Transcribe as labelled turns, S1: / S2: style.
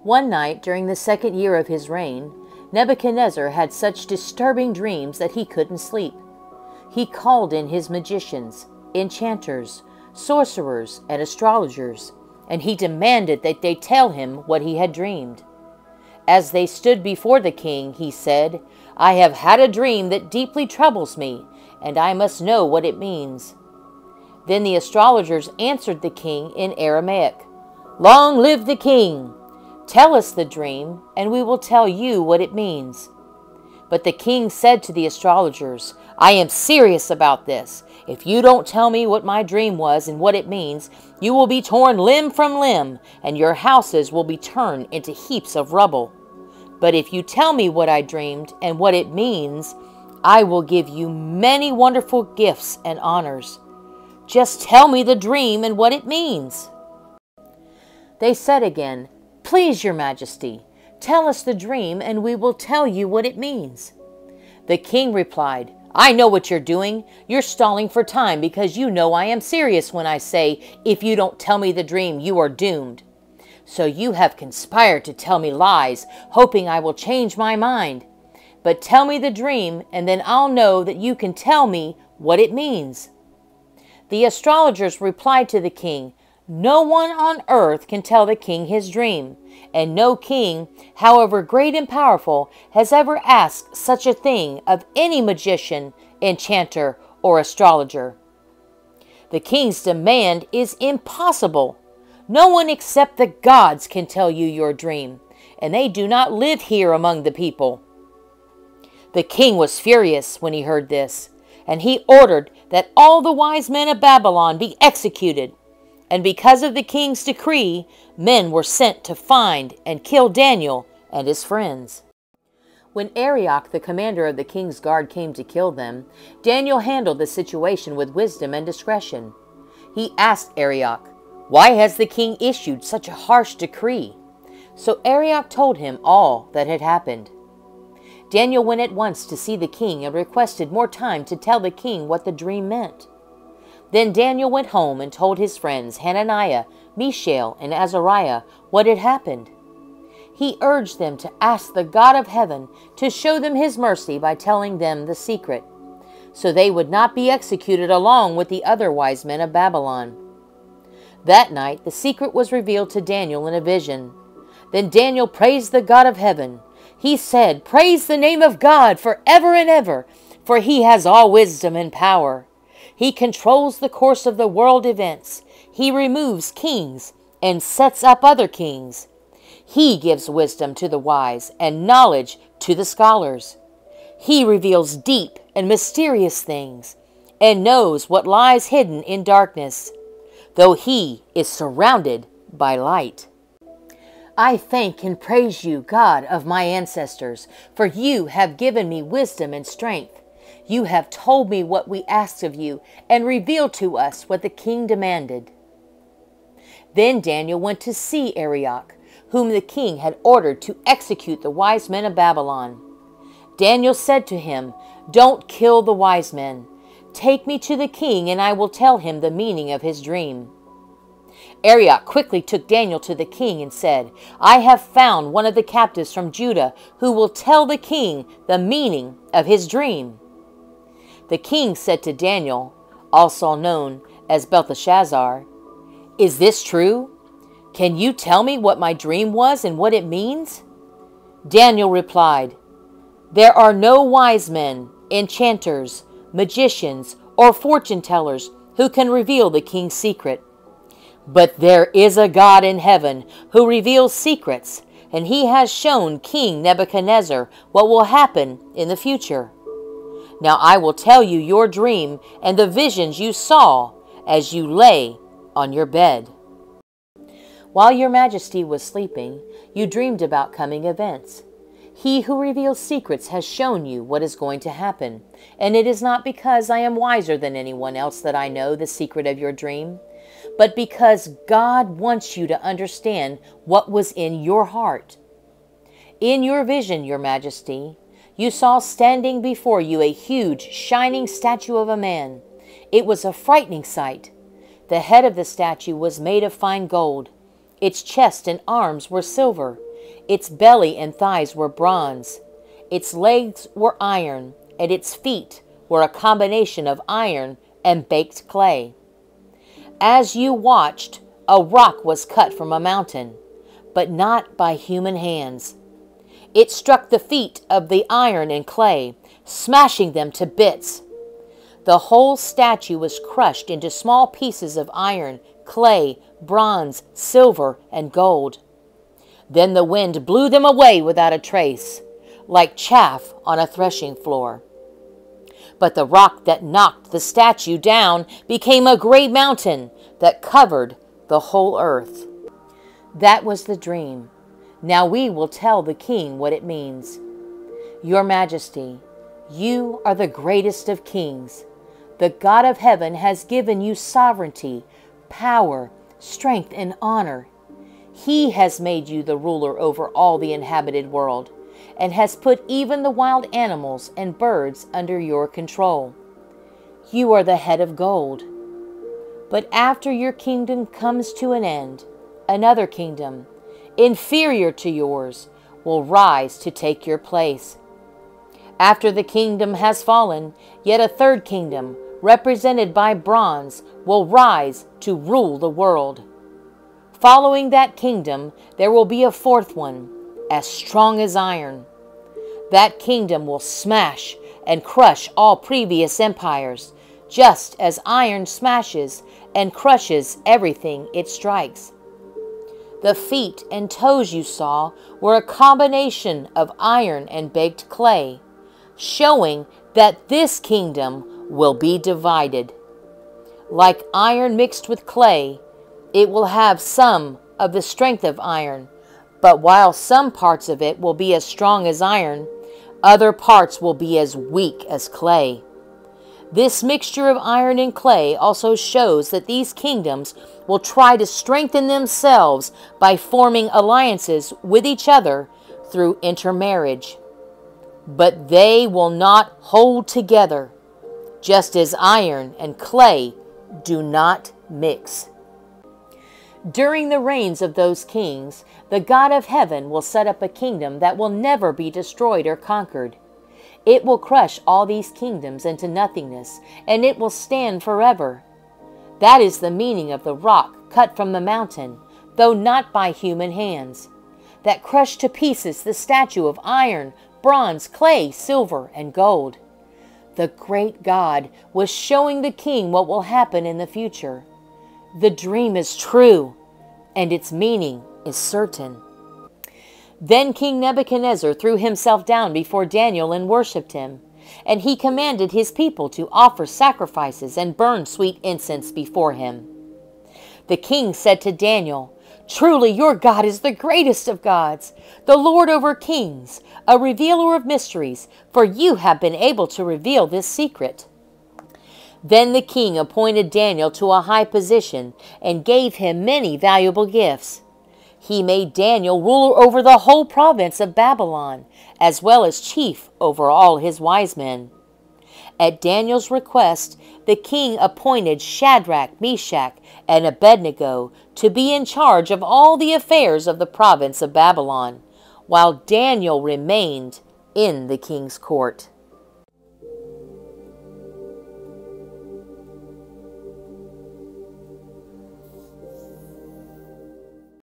S1: One night during the 2nd year of his reign, Nebuchadnezzar had such disturbing dreams that he couldn't sleep. He called in his magicians, enchanters, sorcerers, and astrologers, and he demanded that they tell him what he had dreamed. As they stood before the king, he said, "I have had a dream that deeply troubles me, and I must know what it means." Then the astrologers answered the king in Aramaic, "Long live the king! Tell us the dream, and we will tell you what it means." But the king said to the astrologers, "I am serious about this. If you don't tell me what my dream was and what it means, you will be torn limb from limb, and your houses will be turned into heaps of rubble. But if you tell me what I dreamed and what it means, I will give you many wonderful gifts and honors. Just tell me the dream and what it means." They said again, "Please, your majesty, tell us the dream and we will tell you what it means." The king replied, "I know what you're doing. You're stalling for time because you know I am serious when I say, if you don't tell me the dream, you are doomed. So you have conspired to tell me lies, hoping I will change my mind. But tell me the dream, and then I'll know that you can tell me what it means." The astrologers replied to the king, "No one on earth can tell the king his dream, and no king, however great and powerful, has ever asked such a thing of any magician, enchanter, or astrologer. The king's demand is impossible. No one except the gods can tell you your dream, and they do not live here among the people." The king was furious when he heard this, and he ordered that all the wise men of Babylon be executed. And because of the king's decree, men were sent to find and kill Daniel and his friends. When Arioch, the commander of the king's guard, came to kill them, Daniel handled the situation with wisdom and discretion. He asked Arioch, "Why has the king issued such a harsh decree?" So Arioch told him all that had happened. Daniel went at once to see the king and requested more time to tell the king what the dream meant. Then Daniel went home and told his friends Hananiah, Mishael, and Azariah what had happened. He urged them to ask the God of heaven to show them his mercy by telling them the secret, so they would not be executed along with the other wise men of Babylon. That night the secret was revealed to Daniel in a vision. Then Daniel praised the God of heaven. He said, "Praise the name of God forever and ever, for he has all wisdom and power. He controls the course of the world events. He removes kings and sets up other kings. He gives wisdom to the wise and knowledge to the scholars. He reveals deep and mysterious things and knows what lies hidden in darkness, though he is surrounded by light. I thank and praise you, God of my ancestors, for you have given me wisdom and strength. You have told me what we asked of you and revealed to us what the king demanded." Then Daniel went to see Arioch, whom the king had ordered to execute the wise men of Babylon. Daniel said to him, "Don't kill the wise men. Take me to the king, and I will tell him the meaning of his dream." Arioch quickly took Daniel to the king and said, "I have found one of the captives from Judah who will tell the king the meaning of his dream." The king said to Daniel, also known as Belteshazzar, "Is this true? Can you tell me what my dream was and what it means?" Daniel replied, "There are no wise men, enchanters, magicians, or fortune tellers who can reveal the king's secret. But there is a God in heaven who reveals secrets, and he has shown King Nebuchadnezzar what will happen in the future. Now I will tell you your dream and the visions you saw as you lay on your bed. While your majesty was sleeping, you dreamed about coming events. He who reveals secrets has shown you what is going to happen, and it is not because I am wiser than anyone else that I know the secret of your dream, but because God wants you to understand what was in your heart. In your vision, your majesty, you saw standing before you a huge, shining statue of a man. It was a frightening sight. The head of the statue was made of fine gold. Its chest and arms were silver, Its belly and thighs were bronze. Its legs were iron, and its feet were a combination of iron and baked clay. As you watched, a rock was cut from a mountain, but not by human hands. It struck the feet of the iron and clay, smashing them to bits. The whole statue was crushed into small pieces of iron, clay, bronze, silver, and gold. Then the wind blew them away without a trace, like chaff on a threshing floor. But the rock that knocked the statue down became a great mountain that covered the whole earth. That was the dream. Now we will tell the king what it means. Your Majesty, you are the greatest of kings. The God of heaven has given you sovereignty, power, strength, and honor. He has made you the ruler over all the inhabited world, and has put even the wild animals and birds under your control. You are the head of gold. But after your kingdom comes to an end, another kingdom, inferior to yours, will rise to take your place. After the kingdom has fallen, yet a third kingdom, represented by bronze, will rise to rule the world. Following that kingdom, there will be a fourth one, as strong as iron. That kingdom will smash and crush all previous empires, just as iron smashes and crushes everything it strikes. The feet and toes you saw were a combination of iron and baked clay, showing that this kingdom will be divided. Like iron mixed with clay, it will have some of the strength of iron, but while some parts of it will be as strong as iron, other parts will be as weak as clay. This mixture of iron and clay also shows that these kingdoms will try to strengthen themselves by forming alliances with each other through intermarriage. But they will not hold together, just as iron and clay do not mix. During the reigns of those kings, the God of heaven will set up a kingdom that will never be destroyed or conquered. It will crush all these kingdoms into nothingness, and it will stand forever. That is the meaning of the rock cut from the mountain, though not by human hands, that crushed to pieces the statue of iron, bronze, clay, silver, and gold. The great God was showing the king what will happen in the future. The dream is true, and its meaning is certain. Then King Nebuchadnezzar threw himself down before Daniel and worshipped him, and he commanded his people to offer sacrifices and burn sweet incense before him. The king said to Daniel, "Truly your God is the greatest of gods, the Lord over kings, a revealer of mysteries, for you have been able to reveal this secret." Then the king appointed Daniel to a high position and gave him many valuable gifts. He made Daniel ruler over the whole province of Babylon, as well as chief over all his wise men. At Daniel's request, the king appointed Shadrach, Meshach, and Abednego to be in charge of all the affairs of the province of Babylon, while Daniel remained in the king's court.